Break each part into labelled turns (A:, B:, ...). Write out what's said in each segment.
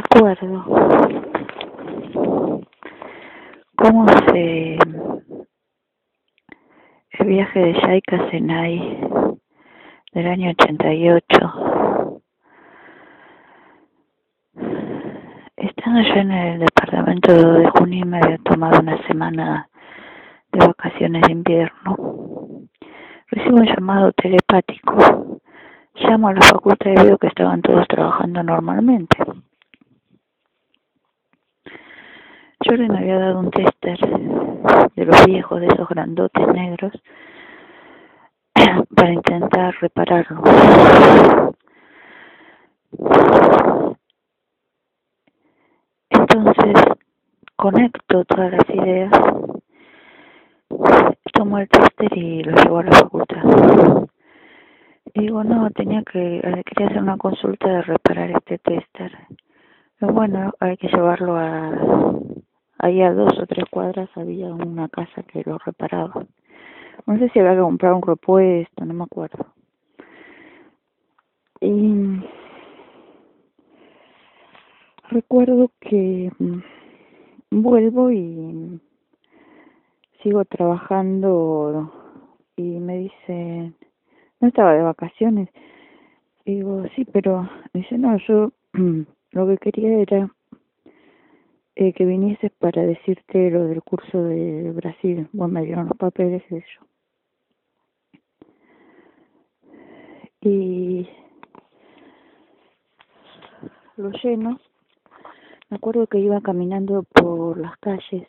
A: Recuerdo cómo el viaje de Yaika a Senai del año 88. Estando yo en el departamento de Junín, me había tomado una semana de vacaciones de invierno. Recibo un llamado telepático. Llamo a la facultad y veo que estaban todos trabajando normalmente. Yo les había dado un tester de los viejos, de esos grandotes negros, para intentar repararlo. Entonces conecto todas las ideas, tomo el tester y lo llevo a la facultad. Y digo, no, quería hacer una consulta de reparar este tester. Pero bueno, hay que llevarlo ahí a 2 o 3 cuadras había una casa que lo reparaba. No sé si había que comprar un repuesto, no me acuerdo. Y recuerdo que vuelvo y sigo trabajando y me dicen, no estaba de vacaciones. Y digo, sí, pero dice, no, yo lo que quería era que vinieses para decirte lo del curso de Brasil. Bueno, me dieron los papeles de eso. Y lo lleno. Me acuerdo que iba caminando por las calles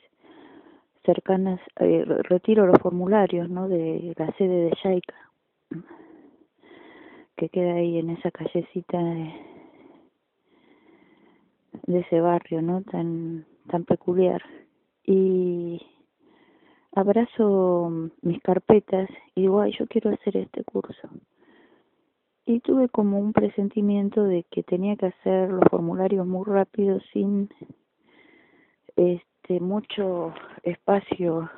A: cercanas, retiro los formularios, ¿no?, de la sede de Yaika, que queda ahí en esa callecita de ese barrio, ¿no?, tan peculiar. Y abrazo mis carpetas y digo, ay, yo quiero hacer este curso. Y tuve como un presentimiento de que tenía que hacer los formularios muy rápido, sin mucho espacio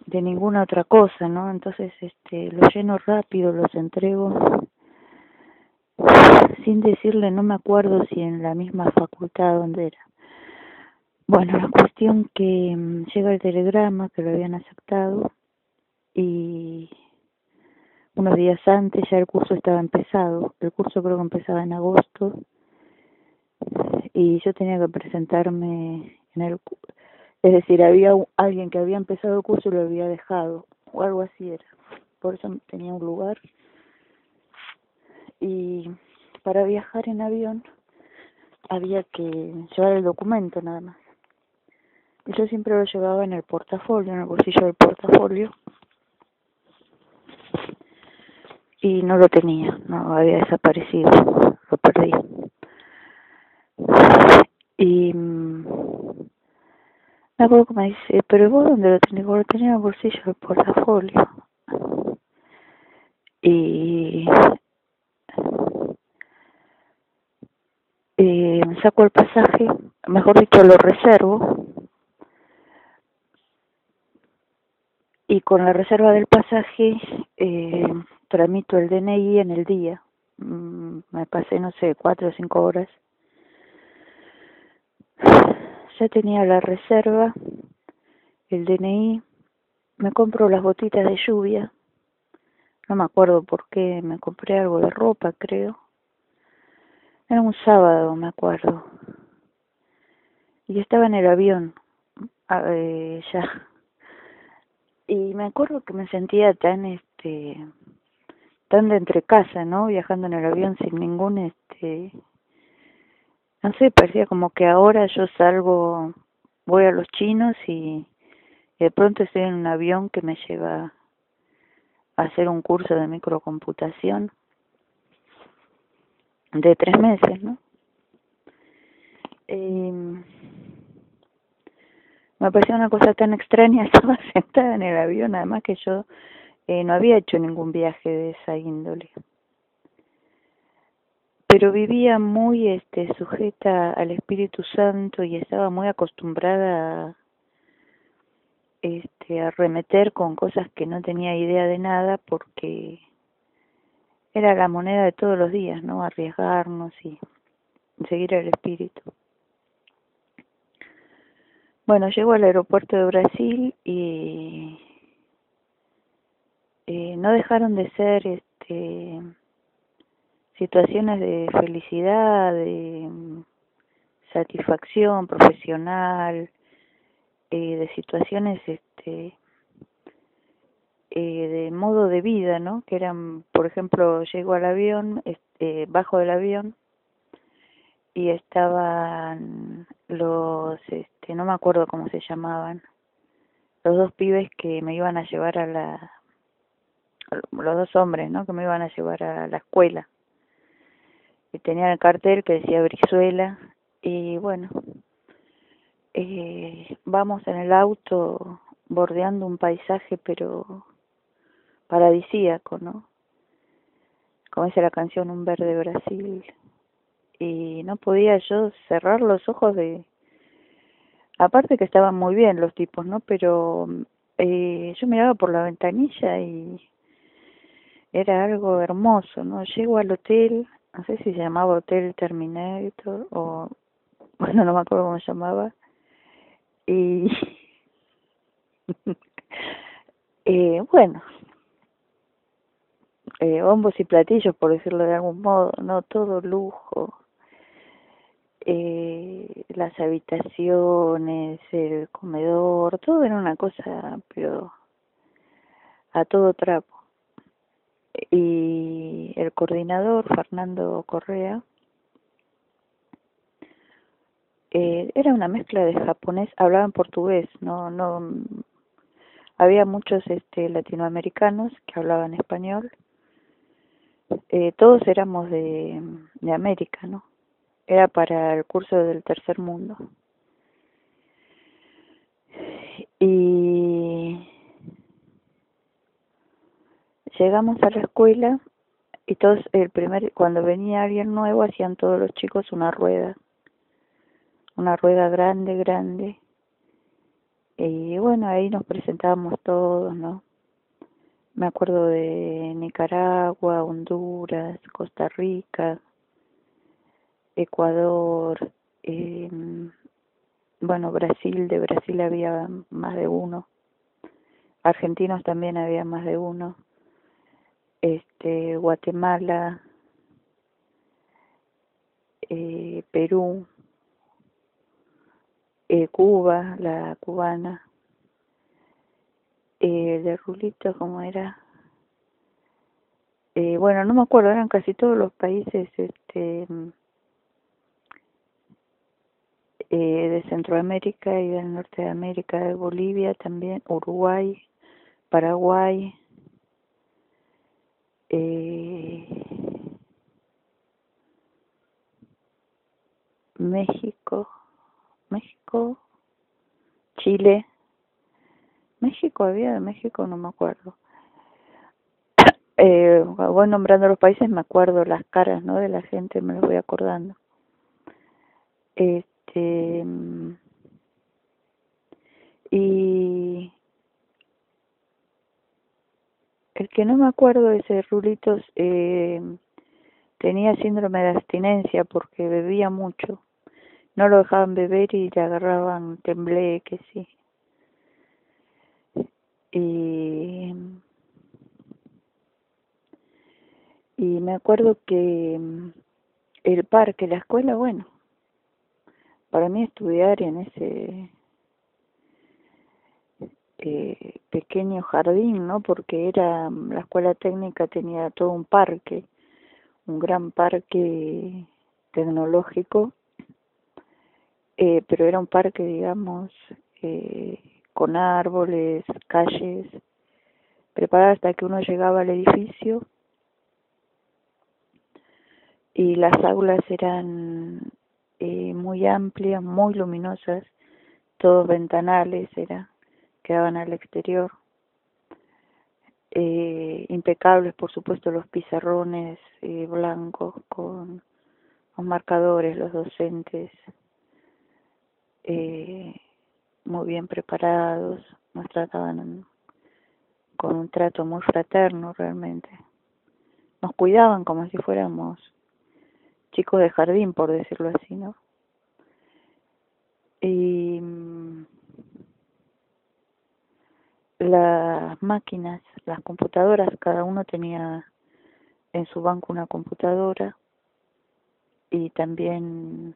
A: de ninguna otra cosa, ¿no? Entonces los lleno rápido, los entrego sin decirle, no me acuerdo si en la misma facultad donde era. Bueno, la cuestión que llega el telegrama que lo habían aceptado y unos días antes ya el curso estaba empezado. El curso creo que empezaba en agosto y yo tenía que presentarme en el curso. Es decir, había alguien que había empezado el curso y lo había dejado, o algo así era. Por eso tenía un lugar. Y para viajar en avión había que llevar el documento nada más. Y yo siempre lo llevaba en el portafolio, en el bolsillo del portafolio. Y no lo tenía, no había desaparecido, lo perdí. Y me acuerdo que me dice, pero ¿vos dónde lo tenés? Vos lo tenés en el bolsillo del portafolio. Y saco el pasaje, mejor dicho, lo reservo. Y con la reserva del pasaje tramito el DNI en el día. Me pasé, no sé, 4 o 5 horas. Ya tenía la reserva, el DNI, me compro las botitas de lluvia. No me acuerdo por qué, me compré algo de ropa, creo. Era un sábado, me acuerdo. Y estaba en el avión, ya. Y me acuerdo que me sentía tan de entre casa, ¿no? Viajando en el avión sin ningún no sé, parecía como que ahora yo salgo, voy a los chinos y de pronto estoy en un avión que me lleva a hacer un curso de microcomputación de 3 meses, ¿no? Me pareció una cosa tan extraña, estaba sentada en el avión, además que yo no había hecho ningún viaje de esa índole. Pero vivía muy sujeta al Espíritu Santo y estaba muy acostumbrada a arremeter con cosas que no tenía idea de nada, porque era la moneda de todos los días, ¿no? Arriesgarnos y seguir el espíritu. Bueno, llego al aeropuerto de Brasil y no dejaron de ser situaciones de felicidad, de satisfacción profesional, de situaciones de modo de vida, ¿no? Que eran, por ejemplo, llego al avión, bajo del avión y estaban no me acuerdo cómo se llamaban, los dos pibes que me iban a llevar los dos hombres, ¿no? Que me iban a llevar a la escuela. Y tenían el cartel que decía Brizuela y bueno, vamos en el auto bordeando un paisaje pero paradisíaco, ¿no? Como dice la canción, un verde Brasil. Y no podía yo cerrar los ojos aparte que estaban muy bien los tipos, ¿no? Pero yo miraba por la ventanilla y era algo hermoso, ¿no? Llego al hotel, no sé si se llamaba Hotel Terminator o, bueno, no me acuerdo cómo se llamaba. Y bueno, bombos y platillos, por decirlo de algún modo, ¿no? Todo lujo. Las habitaciones, el comedor, todo era una cosa, pero a todo trapo. Y el coordinador, Fernando Correa, era una mezcla de japonés, hablaban portugués, no, había muchos latinoamericanos que hablaban español, todos éramos de América, ¿no? Era para el curso del tercer mundo. Y llegamos a la escuela y todos, cuando venía alguien nuevo, hacían todos los chicos una rueda grande, grande. Y bueno, ahí nos presentábamos todos, ¿no? Me acuerdo de Nicaragua, Honduras, Costa Rica, Ecuador, bueno, Brasil, de Brasil había más de uno, argentinos también había más de uno, Guatemala, Perú, Cuba, la cubana, de Rulito, ¿cómo era? Bueno, no me acuerdo, eran casi todos los países de Centroamérica y del Norte de América, de Bolivia también, Uruguay, Paraguay, México, Chile, México había, de México no me acuerdo. Voy nombrando los países, me acuerdo las caras, ¿no? De la gente, me los voy acordando. Y el que no me acuerdo, ese Rulitos, tenía síndrome de abstinencia porque bebía mucho. No lo dejaban beber y le agarraban tembleque, sí. Y me acuerdo que el parque, la escuela, bueno, para mí estudiar en ese pequeño jardín, ¿no? Porque la escuela técnica tenía todo un gran parque tecnológico, pero era un parque, digamos, con árboles, calles, preparada hasta que uno llegaba al edificio y las aulas eran muy amplias, muy luminosas, todos ventanales, quedaban al exterior, impecables por supuesto los pizarrones blancos con los marcadores, los docentes muy bien preparados, nos trataban con un trato muy fraterno realmente, nos cuidaban como si fuéramos chicos de jardín, por decirlo así, ¿no? Y las máquinas, las computadoras, cada uno tenía en su banco una computadora y también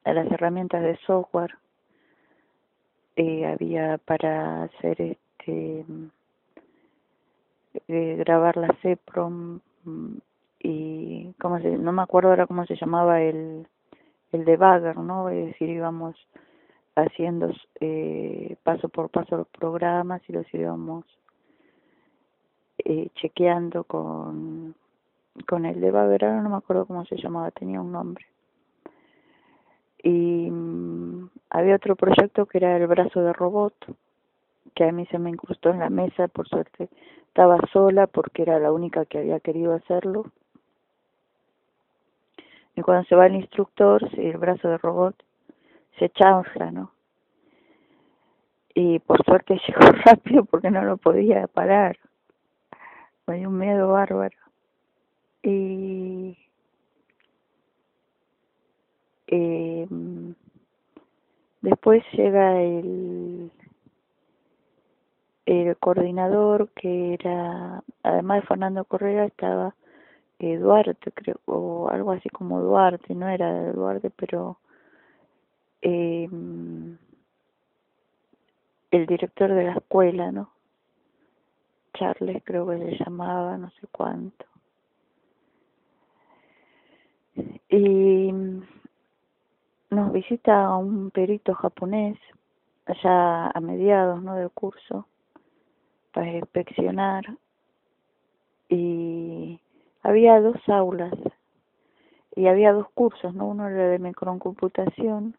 A: las herramientas de software. Había para hacer grabar la CEPROM y no me acuerdo ahora cómo se llamaba el debugger, ¿no? Es decir, íbamos haciendo paso por paso los programas y los íbamos chequeando con el debugger. Ahora no me acuerdo cómo se llamaba, tenía un nombre. Y había otro proyecto que era el brazo de robot, que a mí se me incrustó en la mesa, por suerte estaba sola porque era la única que había querido hacerlo. Y cuando se va el instructor, el brazo de robot se chanfla, ¿no? Y por suerte llegó rápido porque no lo podía parar. Me dio un miedo bárbaro. Y después llega el coordinador, que era, además de Fernando Correa, estaba Duarte, creo, o algo así como Duarte, no era Duarte, pero el director de la escuela, ¿no? Charles creo que se llamaba, no sé cuánto. Y nos visita un perito japonés, allá a mediados, ¿no?, del curso, para inspeccionar. Y había 2 aulas y había 2 cursos, ¿no? Uno era de microcomputación,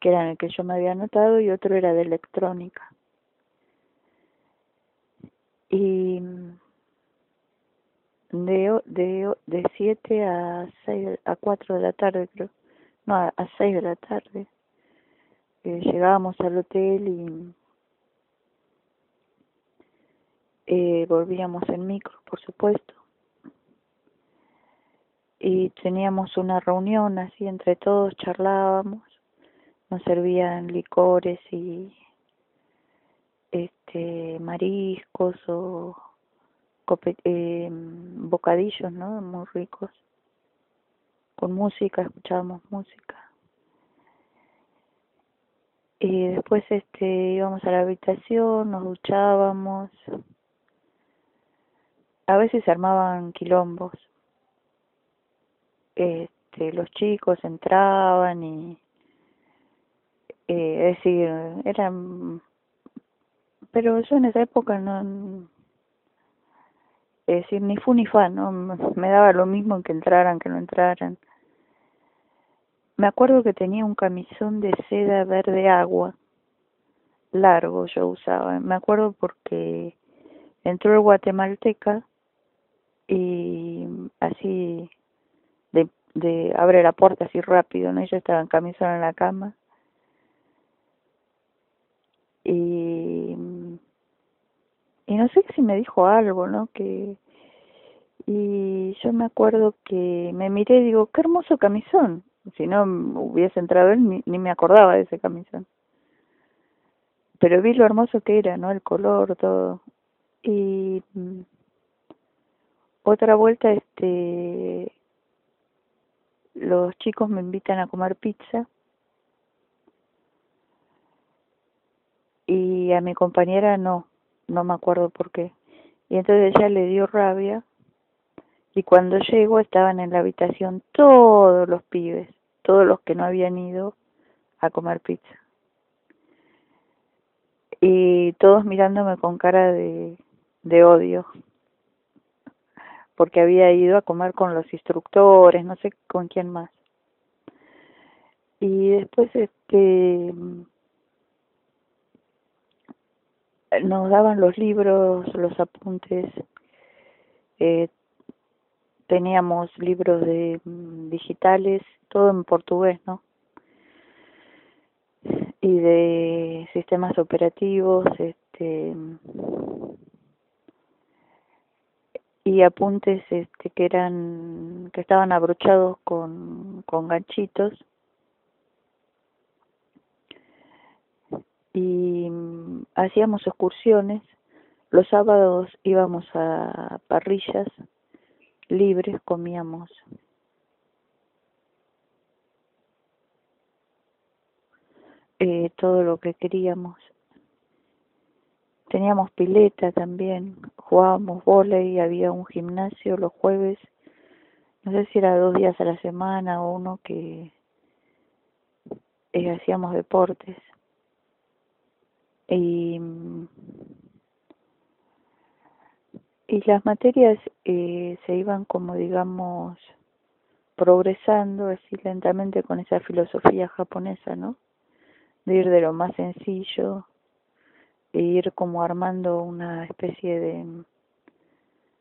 A: que era en el que yo me había anotado, y otro era de electrónica. Y de 7 a 6, a 4 de la tarde, creo, no, a 6 de la tarde, llegábamos al hotel y volvíamos en micro, por supuesto. Y teníamos una reunión así entre todos, charlábamos, nos servían licores y mariscos o bocadillos, ¿no?, muy ricos, con música, escuchábamos música. Y después íbamos a la habitación, nos duchábamos. A veces se armaban quilombos. Los chicos entraban y es decir, eran, pero yo en esa época no, es decir, ni fu ni fa, ¿no? Me daba lo mismo que entraran, que no entraran. Me acuerdo que tenía un camisón de seda verde agua, largo yo usaba. Me acuerdo porque entró el guatemalteca y así abre la puerta así rápido, ¿no? Ella estaba en camisón en la cama. Y no sé si me dijo algo, ¿no? Y yo me acuerdo que me miré y digo, qué hermoso camisón. Si no hubiese entrado él, ni me acordaba de ese camisón. Pero vi lo hermoso que era, ¿no? El color, todo. Y otra vuelta, los chicos me invitan a comer pizza. Y a mi compañera no me acuerdo por qué. Y entonces ella le dio rabia. Y cuando llego estaban en la habitación todos los pibes, todos los que no habían ido a comer pizza. Y todos mirándome con cara de odio, porque había ido a comer con los instructores, no sé con quién más. Y después nos daban los libros, los apuntes, teníamos libros digitales, todo en portugués, ¿no? Y de sistemas operativos, y apuntes que estaban abrochados con ganchitos, y hacíamos excursiones. Los sábados íbamos a parrillas libres, comíamos todo lo que queríamos. Teníamos pileta también, jugábamos vóley, había un gimnasio los jueves, no sé si era 2 días a la semana o uno que hacíamos deportes. Y las materias se iban como, digamos, progresando así lentamente con esa filosofía japonesa, ¿no? De ir de lo más sencillo, e ir como armando una especie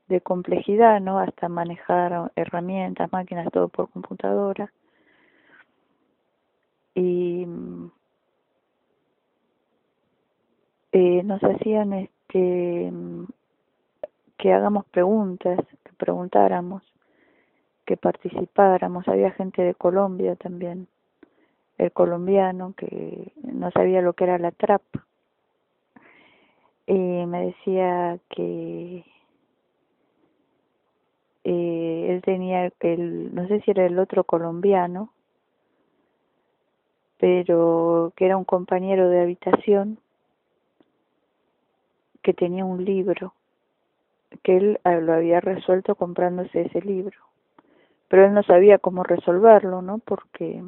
A: de complejidad, ¿no? Hasta manejar herramientas, máquinas, todo por computadora. Y nos hacían que hagamos preguntas, que preguntáramos, que participáramos. Había gente de Colombia también, el colombiano que no sabía lo que era la trap, me decía que él tenía no sé si era el otro colombiano, pero que era un compañero de habitación que tenía un libro, que él lo había resuelto comprándose ese libro, pero él no sabía cómo resolverlo, ¿no? Porque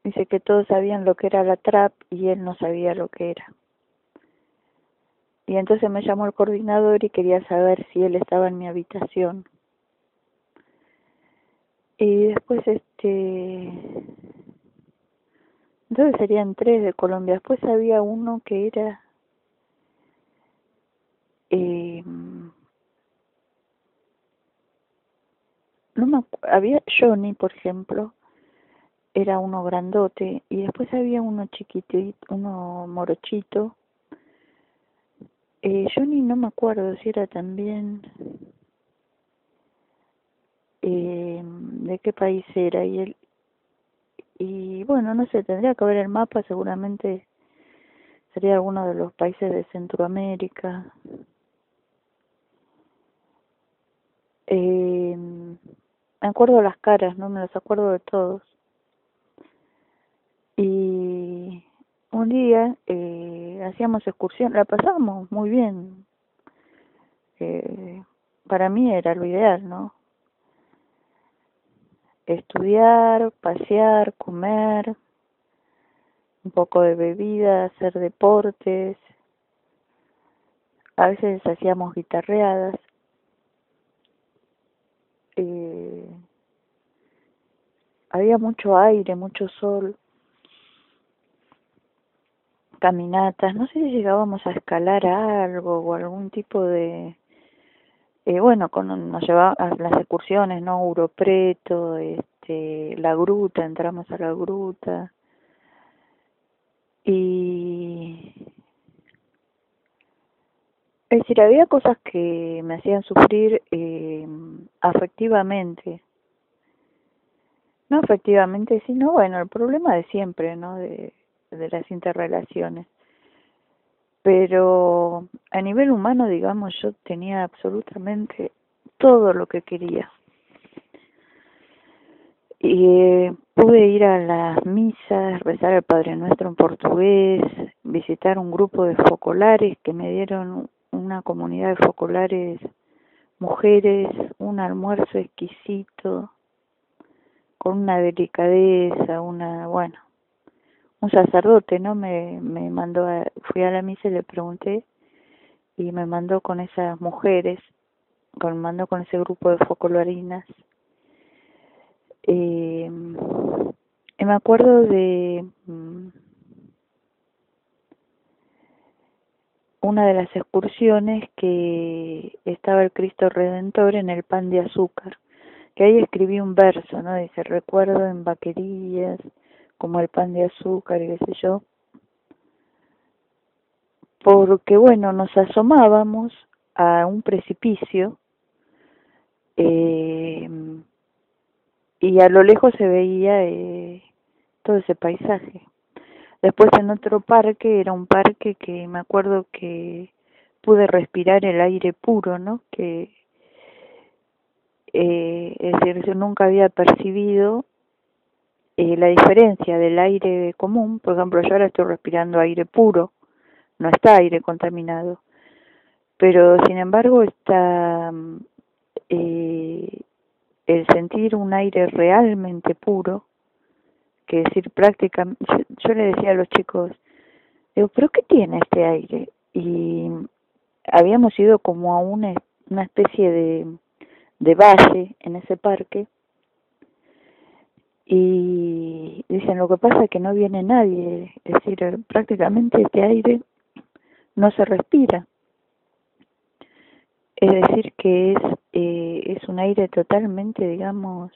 A: dice que todos sabían lo que era la trap y él no sabía lo que era. Y entonces me llamó el coordinador y quería saber si él estaba en mi habitación. Y después entonces serían 3 de Colombia. Después había uno que era había Johnny, por ejemplo, era uno grandote, y después había uno chiquitito, uno morochito. Johnny no me acuerdo si era también de qué país era, y bueno, no sé, tendría que ver el mapa, seguramente sería alguno de los países de Centroamérica. Me acuerdo las caras, no me las acuerdo de todos. Y un día hacíamos excursión, la pasábamos muy bien. Para mí era lo ideal, ¿no? Estudiar, pasear, comer, un poco de bebida, hacer deportes. A veces hacíamos guitarreadas. Había mucho aire, mucho sol, caminatas. No sé si llegábamos a escalar algo o algún tipo de... bueno, nos llevaba a las excursiones, ¿no? Uropreto, la gruta, entramos a la gruta. Y es decir, había cosas que me hacían sufrir afectivamente. No afectivamente, sino, bueno, el problema de siempre, ¿no? De las interrelaciones. Pero a nivel humano, digamos, yo tenía absolutamente todo lo que quería. Y pude ir a las misas, rezar el Padre Nuestro en portugués, visitar un grupo de focolares que me dieron, una comunidad de focolares mujeres, un almuerzo exquisito, con una delicadeza, bueno, un sacerdote, ¿no? Me mandó, fui a la misa y le pregunté, y me mandó con esas mujeres, me mandó con ese grupo de focolarinas. Y me acuerdo de una de las excursiones que estaba el Cristo Redentor en el pan de azúcar, que ahí escribí un verso, ¿no? Dice, recuerdo en vaquerías, como el pan de azúcar y qué sé yo, porque bueno, nos asomábamos a un precipicio, y a lo lejos se veía todo ese paisaje. Después en otro parque, era un parque que me acuerdo que pude respirar el aire puro, ¿no? Es decir, yo nunca había percibido la diferencia del aire común. Por ejemplo, yo ahora estoy respirando aire puro, no está aire contaminado, pero sin embargo está el sentir un aire realmente puro, que decir prácticamente, yo le decía a los chicos, digo, ¿pero qué tiene este aire? Y habíamos ido como a una especie de valle en ese parque, y dicen, lo que pasa es que no viene nadie, es decir, prácticamente este aire no se respira, es decir, que es un aire totalmente, digamos,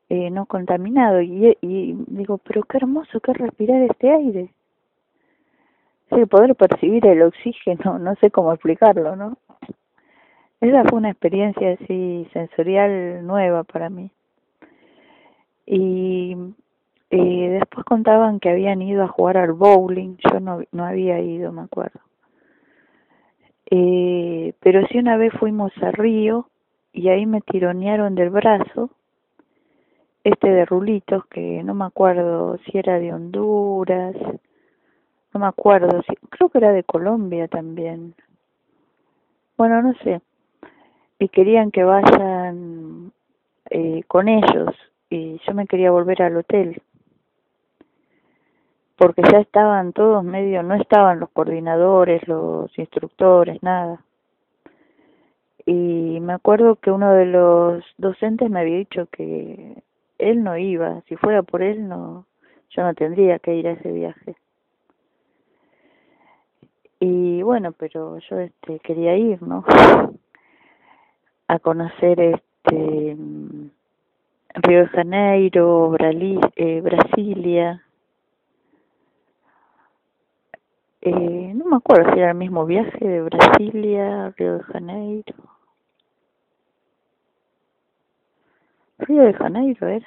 A: no contaminado, y digo, pero qué hermoso que es respirar este aire, sí, poder percibir el oxígeno, no sé cómo explicarlo, ¿no? Esa fue una experiencia así sensorial nueva para mí. Y después contaban que habían ido a jugar al bowling, yo no había ido, me acuerdo. Pero sí una vez fuimos a Río y ahí me tironearon del brazo, de rulitos, que no me acuerdo si era de Honduras, no me acuerdo, creo que era de Colombia también. Bueno, no sé. Y querían que vayan con ellos, y yo me quería volver al hotel, porque ya estaban todos medio, no estaban los coordinadores, los instructores, nada. Y me acuerdo que uno de los docentes me había dicho que él no iba, si fuera por él no, yo no tendría que ir a ese viaje. Y bueno, pero yo quería ir, ¿no? A conocer Río de Janeiro, Brasilia. No me acuerdo si era el mismo viaje de Brasilia, Río de Janeiro. Río de Janeiro era.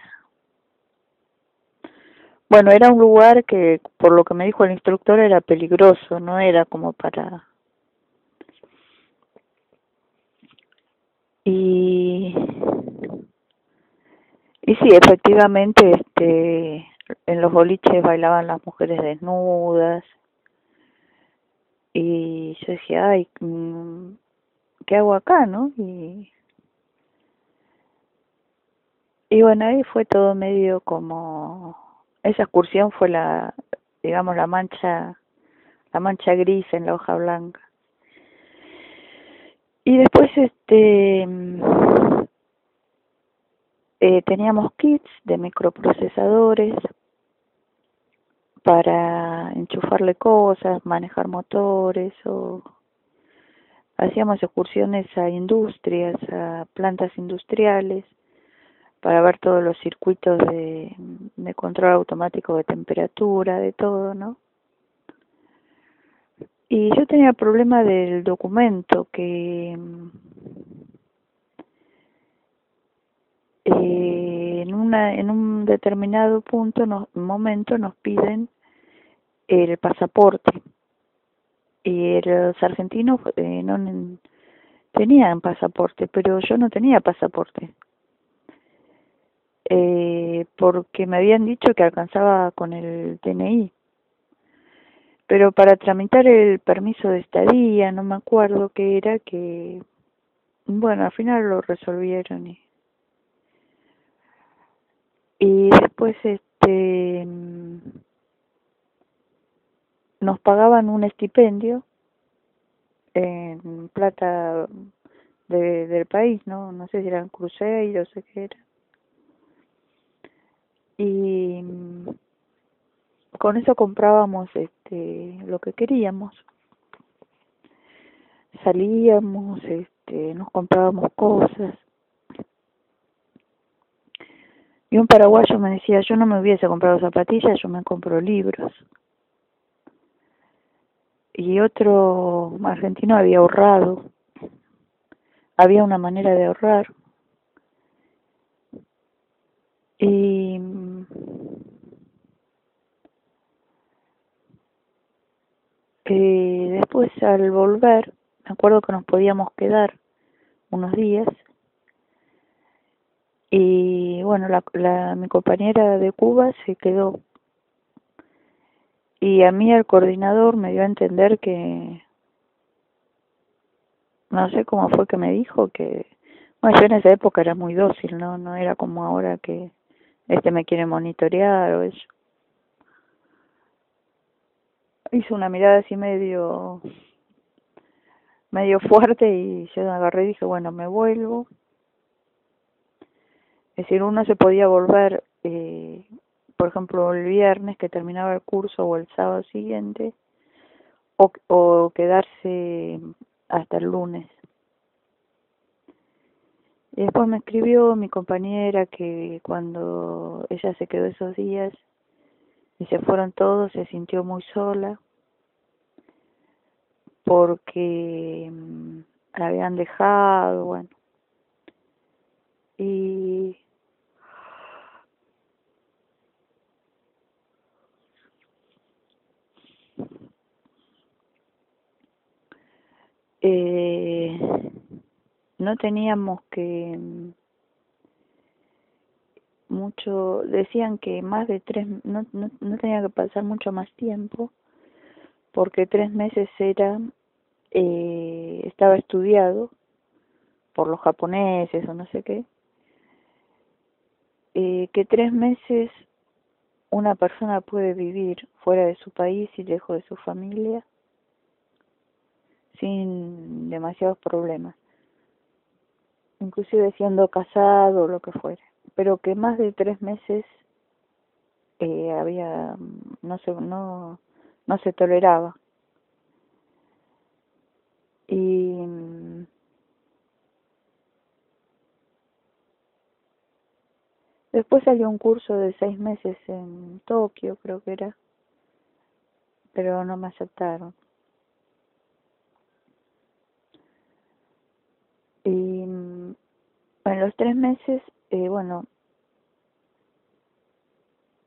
A: Bueno, era un lugar que, por lo que me dijo el instructor, era peligroso, no era como para... Y sí, efectivamente, en los boliches bailaban las mujeres desnudas, y yo decía, ay, ¿qué hago acá, no? Y bueno, ahí fue todo medio como... Esa excursión fue digamos, la mancha gris en la hoja blanca. Y después, teníamos kits de microprocesadores para enchufarle cosas, manejar motores, o hacíamos excursiones a industrias, a plantas industriales, para ver todos los circuitos de control automático de temperatura, de todo, ¿no? Y yo tenía el problema del documento, que en un determinado momento nos piden el pasaporte, y los argentinos no tenían pasaporte, pero yo no tenía pasaporte, porque me habían dicho que alcanzaba con el DNI, pero para tramitar el permiso de estadía, no me acuerdo qué era, que bueno, al final lo resolvieron, y después nos pagaban un estipendio en plata del país, no sé si eran cruceros, sé qué era, y con eso comprábamos lo que queríamos, salíamos, nos comprábamos cosas. Y un paraguayo me decía, yo no me hubiese comprado zapatillas, yo me compro libros. y otro argentino había ahorrado, había una manera de ahorrar, y después al volver, me acuerdo que nos podíamos quedar unos días, y bueno, mi compañera de Cuba se quedó, y a mí el coordinador me dio a entender que, no sé cómo fue que me dijo que, bueno, yo en esa época era muy dócil, no era como ahora que me quiere monitorear o eso. Hizo una mirada así medio fuerte, y yo agarré y dije, bueno, me vuelvo. Es decir, uno se podía volver, por ejemplo, el viernes que terminaba el curso o el sábado siguiente, o quedarse hasta el lunes. Y después me escribió mi compañera que cuando ella se quedó esos días y se fueron todos, se sintió muy sola porque la habían dejado, bueno. Y eh, no teníamos que mucho, decían que más de no tenía que pasar mucho más tiempo, porque 3 meses estaba estudiado por los japoneses o no sé qué, que 3 meses una persona puede vivir fuera de su país y lejos de su familia sin demasiados problemas, inclusive siendo casado o lo que fuera, pero que más de 3 meses no se toleraba. Y después salió un curso de 6 meses en Tokio, creo que era, pero no me aceptaron. Y en los 3 meses, bueno,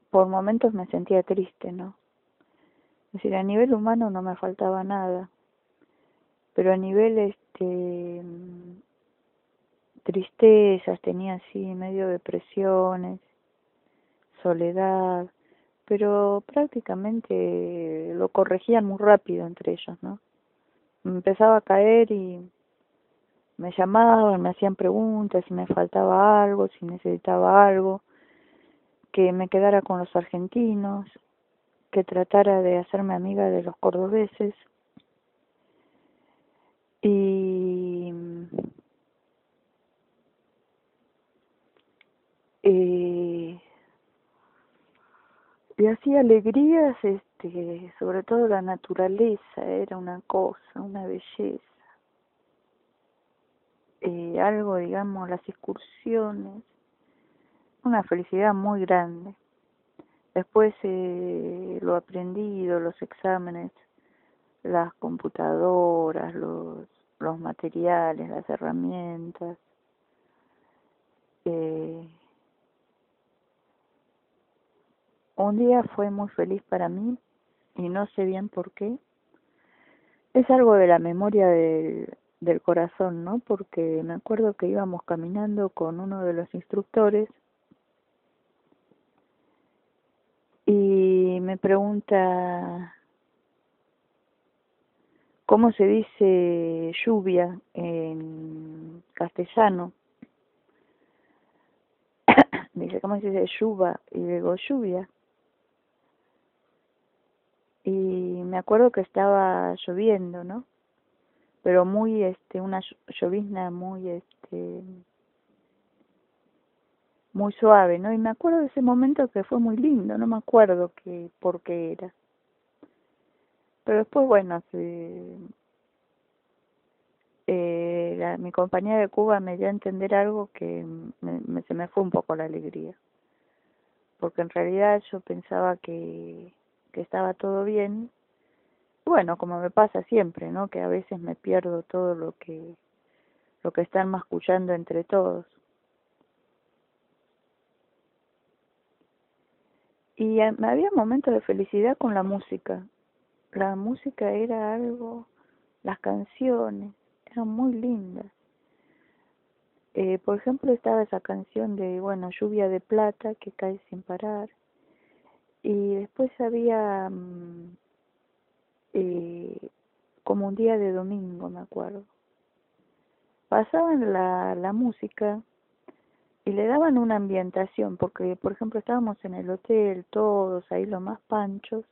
A: por momentos me sentía triste, ¿no? Es decir, a nivel humano no me faltaba nada, pero a nivel tristezas, tenía así medio depresiones, soledad, pero prácticamente lo corregían muy rápido entre ellos, ¿no? Me empezaba a caer y me llamaban, me hacían preguntas si me faltaba algo, si necesitaba algo, que me quedara con los argentinos, que tratara de hacerme amiga de los cordobeses. Y eh, y así alegrías, sobre todo la naturaleza era una cosa, una belleza, algo, digamos, las excursiones, una felicidad muy grande. Después lo aprendido, los exámenes, las computadoras, los materiales, las herramientas. Eh, un día fue muy feliz para mí y no sé bien por qué. Es algo de la memoria del corazón, ¿no? Porque me acuerdo que íbamos caminando con uno de los instructores y me pregunta cómo se dice lluvia en castellano. Me dice, ¿cómo se dice lluvia? Y digo, lluvia. Y me acuerdo que estaba lloviendo, ¿no? Pero muy, una llovizna muy suave, ¿no? Y me acuerdo de ese momento que fue muy lindo, no me acuerdo por qué era. Pero después, bueno, mi compañera de Cuba me dio a entender algo que se me fue un poco la alegría. Porque en realidad yo pensaba que estaba todo bien. bueno, como me pasa siempre, ¿no? Que a veces me pierdo todo lo que están mascullando entre todos. Y había momentos de felicidad con la música. La música era algo, las canciones eran muy lindas. Por ejemplo, estaba esa canción de, bueno, Lluvia de Plata, que cae sin parar. Y después había eh, como un día de domingo, me acuerdo. Pasaban la música y le daban una ambientación, porque, por ejemplo, estábamos en el hotel, todos ahí los más panchos,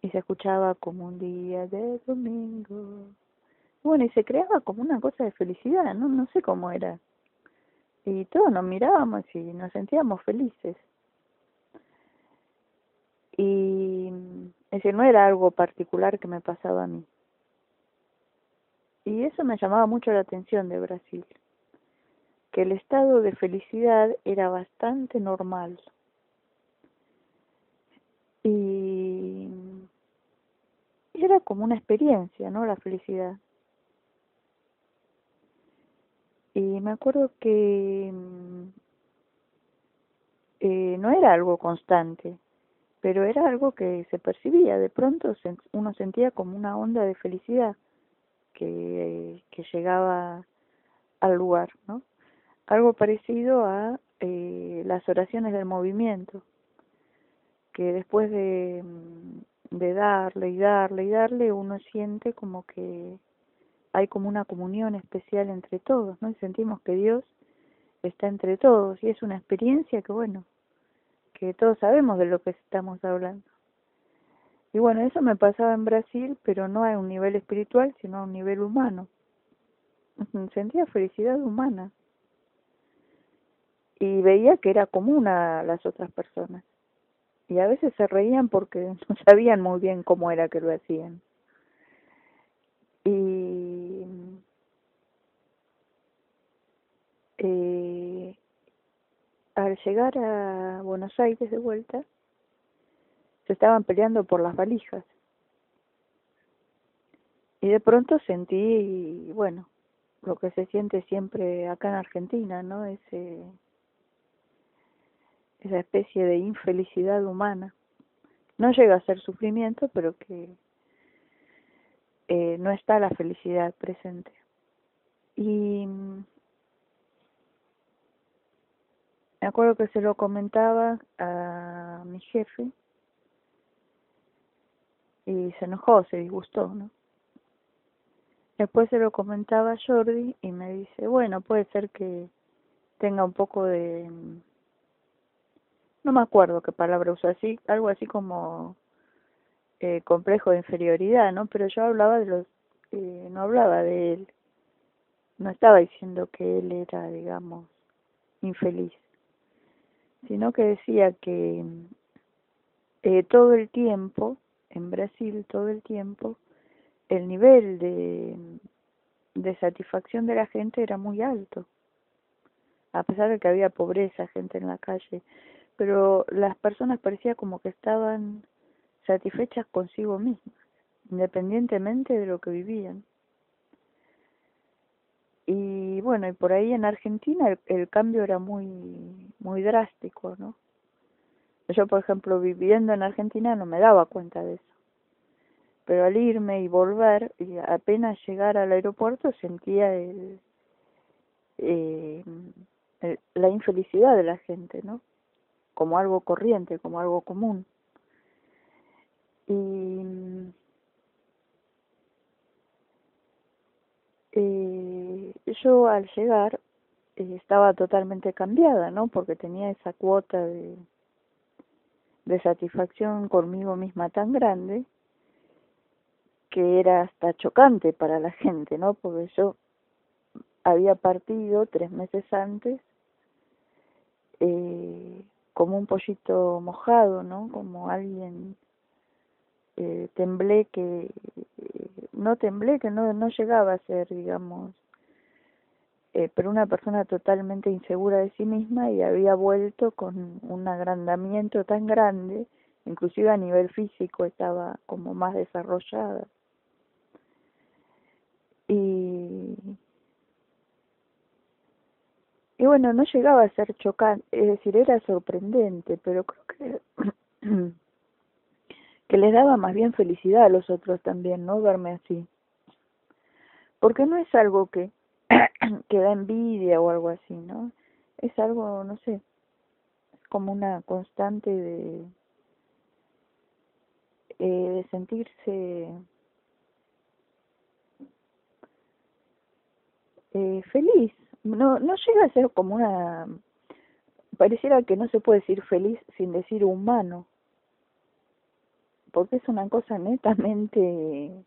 A: y se escuchaba como un día de domingo. Bueno, y se creaba como una cosa de felicidad, no sé cómo era. Y todos nos mirábamos y nos sentíamos felices. Y es decir, no era algo particular que me pasaba a mí. Y eso me llamaba mucho la atención de Brasil, que el estado de felicidad era bastante normal. Y era como una experiencia, ¿no? La felicidad. Y me acuerdo que no era algo constante, pero era algo que se percibía. De pronto uno sentía como una onda de felicidad que llegaba al lugar, ¿no? Algo parecido a las oraciones del movimiento, que después de darle y darle y darle, uno siente como que hay como una comunión especial entre todos, ¿no? Y sentimos que Dios está entre todos, y es una experiencia que, bueno, que todos sabemos de lo que estamos hablando. Y bueno, eso me pasaba en Brasil, pero no a un nivel espiritual, sino a un nivel humano. Sentía felicidad humana y veía que era común a las otras personas. Y a veces se reían porque no sabían muy bien cómo era que lo hacían. Y al llegar a Buenos Aires de vuelta, se estaban peleando por las valijas. Y de pronto sentí, bueno, lo que se siente siempre acá en Argentina, ¿no? Esa especie de infelicidad humana. No llega a ser sufrimiento, pero que no está la felicidad presente. Y me acuerdo que se lo comentaba a mi jefe y se enojó, se disgustó, ¿no? Después se lo comentaba a Jordi y me dice, bueno, puede ser que tenga un poco de, no me acuerdo qué palabra usó, así, algo así como complejo de inferioridad, ¿no? Pero yo hablaba de no hablaba de él, no estaba diciendo que él era, digamos, infeliz, sino que decía que todo el tiempo, en Brasil todo el tiempo, el nivel de satisfacción de la gente era muy alto, a pesar de que había pobreza, gente en la calle, pero las personas parecía como que estaban satisfechas consigo mismas, independientemente de lo que vivían. Y bueno, y por ahí en Argentina el cambio era muy drástico, ¿no? Yo, por ejemplo, viviendo en Argentina no me daba cuenta de eso. Pero al irme y volver, y apenas llegar al aeropuerto, sentía eh, la infelicidad de la gente, ¿no? Como algo corriente, como algo común. Y yo al llegar estaba totalmente cambiada, ¿no? Porque tenía esa cuota de satisfacción conmigo misma tan grande que era hasta chocante para la gente, ¿no? Porque yo había partido 3 meses antes como un pollito mojado, ¿no? Como alguien temblé que no llegaba a ser, digamos, pero una persona totalmente insegura de sí misma y había vuelto con un agrandamiento tan grande inclusive a nivel físico estaba como más desarrollada. Y, y bueno, no llegaba a ser chocante, es decir, era sorprendente, pero creo que les daba más bien felicidad a los otros también, ¿no? Verme así. Porque no es algo que da envidia o algo así, ¿no? Es algo, no sé, como una constante de sentirse feliz. No llega a ser como una, pareciera que no se puede decir feliz sin decir humano, porque es una cosa netamente,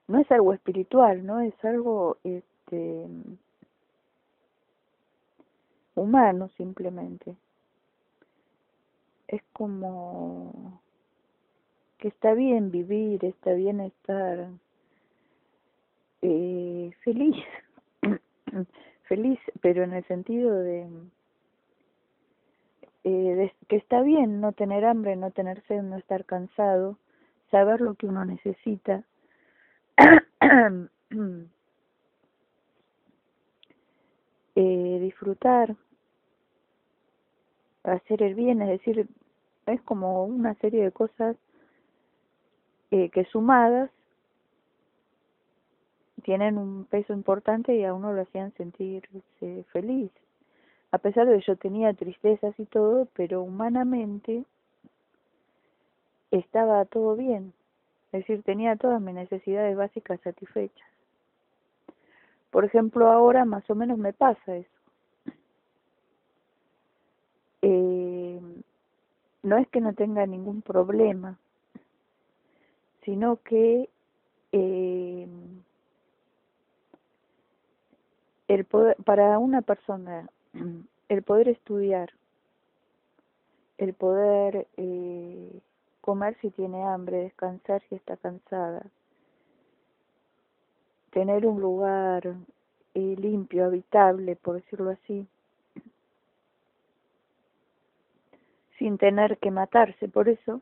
A: no es algo espiritual, ¿no? Es algo humano simplemente. Es como que está bien vivir, está bien estar feliz, feliz, pero en el sentido de que está bien no tener hambre, no tener sed, no estar cansado, saber lo que uno necesita, disfrutar, hacer el bien, es decir, es como una serie de cosas que sumadas tienen un peso importante y a uno lo hacían sentirse feliz. A pesar de que yo tenía tristezas y todo, pero humanamente estaba todo bien. Es decir, tenía todas mis necesidades básicas satisfechas. Por ejemplo, ahora más o menos me pasa eso. Eh, no es que no tenga ningún problema, sino que eh, el poder, para una persona, el poder estudiar, el poder comer si tiene hambre, descansar si está cansada, tener un lugar limpio, habitable, por decirlo así, sin tener que matarse por eso,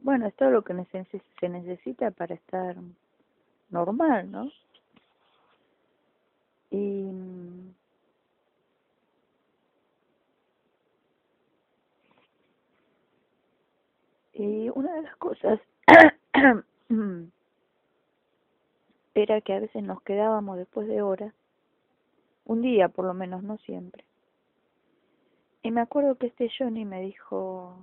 A: bueno, es todo lo que se necesita para estar normal, ¿no? Y, y una de las cosas era que a veces nos quedábamos después de horas, un día por lo menos, no siempre. Y me acuerdo que Johnny me dijo,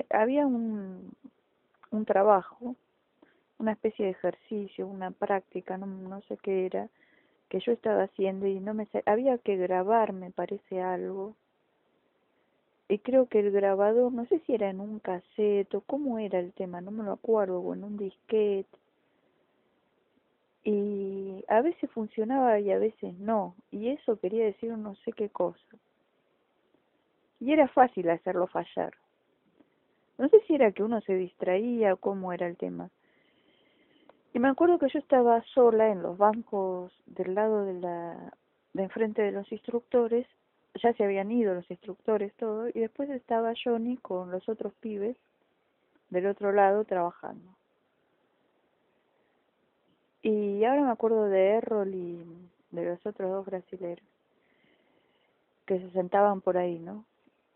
A: había un trabajo, una especie de ejercicio, una práctica, no sé qué era, que yo estaba haciendo y había que grabar, me parece algo. Y creo que el grabador, no sé si era en un cassette o cómo era el tema, no me lo acuerdo, o en un disquete. Y a veces funcionaba y a veces no. Y eso quería decir no sé qué cosa. Y era fácil hacerlo fallar. No sé si era que uno se distraía o cómo era el tema. Y me acuerdo que yo estaba sola en los bancos del lado de enfrente de los instructores. Ya se habían ido los instructores, todo. Y después estaba Johnny con los otros pibes del otro lado trabajando. Y ahora me acuerdo de Errol y de los otros dos brasileros que se sentaban por ahí, ¿no?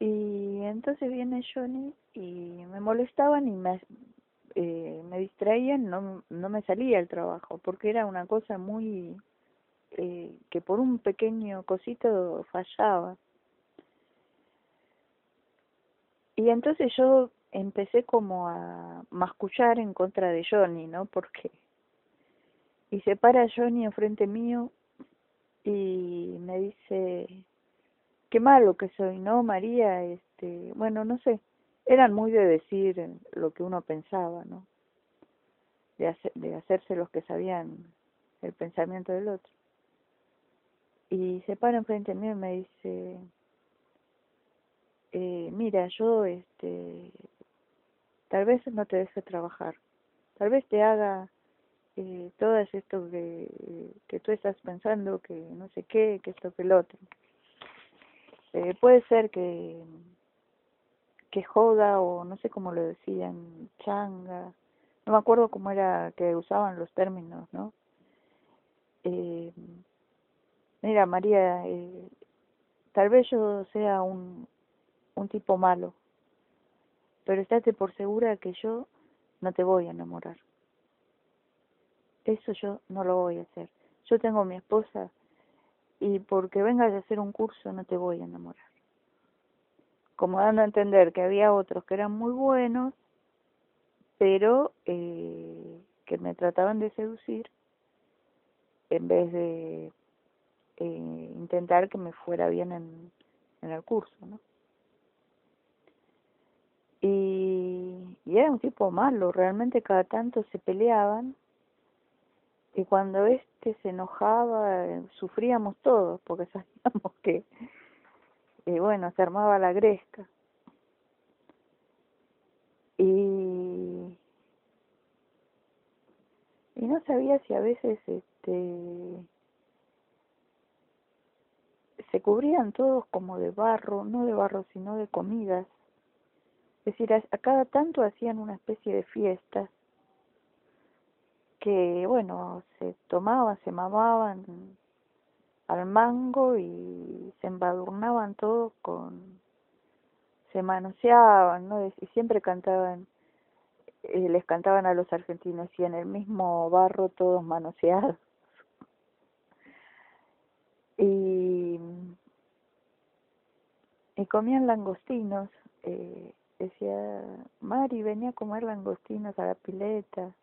A: Y entonces viene Johnny y me molestaban y me distraían, no me salía el trabajo, porque era una cosa muy, que por un pequeño cosito fallaba. Y entonces yo empecé como a mascullar en contra de Johnny, ¿no? Porque, y se para Johnny enfrente mío y me dice, qué malo que soy, ¿no, María? Bueno, no sé, eran muy de decir lo que uno pensaba, ¿no? De hacerse los que sabían el pensamiento del otro. Y se para enfrente mío y me dice, mira, yo, tal vez no te deje trabajar, tal vez te haga todo esto que tú estás pensando, que no sé qué, que esto, que el otro. Puede ser que joda, o no sé cómo lo decían, changa, no me acuerdo cómo era que usaban los términos, ¿no? Eh, Mira, María, tal vez yo sea un tipo malo, pero estate por segura que yo no te voy a enamorar. Eso yo no lo voy a hacer. Yo tengo a mi esposa y porque vengas a hacer un curso no te voy a enamorar. Como dando a entender que había otros que eran muy buenos, pero que me trataban de seducir en vez de intentar que me fuera bien en el curso, ¿no? Y era un tipo malo, realmente cada tanto se peleaban y cuando este se enojaba sufríamos todos porque sabíamos que, bueno, se armaba la gresca. Y, y no sabía si a veces se cubrían todos como de barro, no de barro sino de comidas. Es decir, a cada tanto hacían una especie de fiesta que, bueno, se tomaban, se mamaban al mango y se embadurnaban todos se manoseaban, ¿no? Y siempre cantaban, les cantaban a los argentinos y en el mismo barro todos manoseados. Y, y comían langostinos, decía, Mari, venía a comer langostinos a la pileta.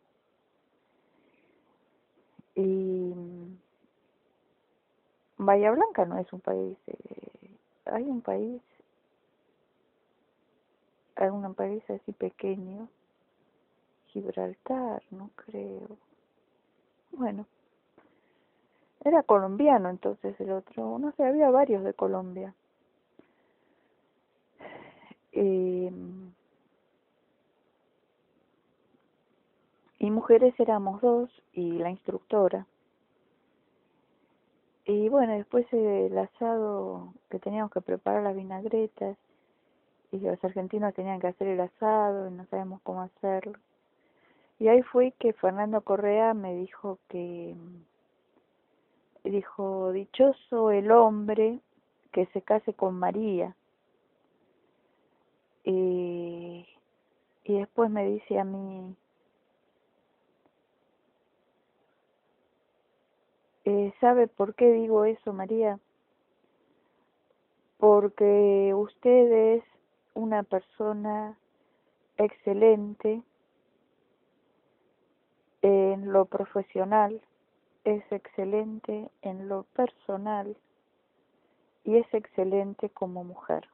A: Y Bahía Blanca no es un país, hay un país así pequeño, Gibraltar, no creo. Bueno, era colombiano entonces el otro, no sé, había varios de Colombia. Eh, y mujeres éramos dos y la instructora. Y bueno, después el asado que teníamos que preparar las vinagretas y los argentinos tenían que hacer el asado y no sabemos cómo hacerlo. Y ahí fue que Fernando Correa me dijo dijo, dichoso el hombre que se case con María. Y, y después me dice a mí, ¿sabe por qué digo eso, María? Porque usted es una persona excelente en lo profesional, es excelente en lo personal y es excelente como mujer.